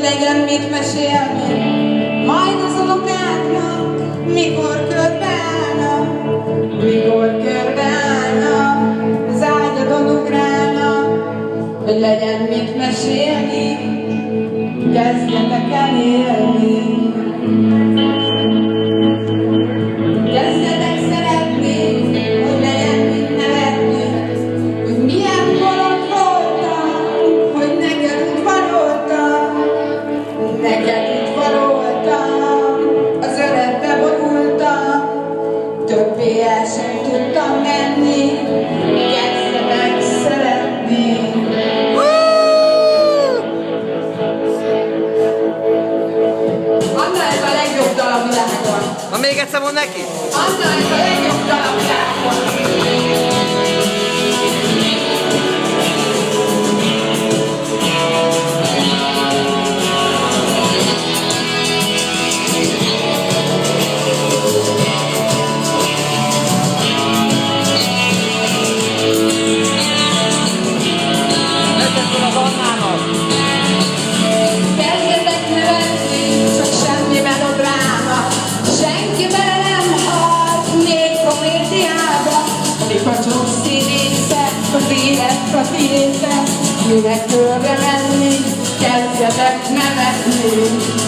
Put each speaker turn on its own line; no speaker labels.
legyen mit mesélni, majd az unokáknak, mikor körbeállnak, az ágyadon ugrálnak, hogy legyen mit mesélni, kezdjetek el élni. Kezdjetek szeretni, hogy legyen mit nevetni, hogy milyen bolond voltam, hogy neked udvaroltam, az öregbe borultam, többé el sem tudtam menni, kezdjetek szeretni. Anna, ez a legjobb dal a világon.
Na még egyszer mond neki?
Anna, ez a legjobb dal a világon. Kezdjetek nevetni, csak semmi melodráma, senki bele nem halt, még komédiába. Mikor csak színészek, az élet a tiétek, minek körbe menni, kezdjetek nevetni.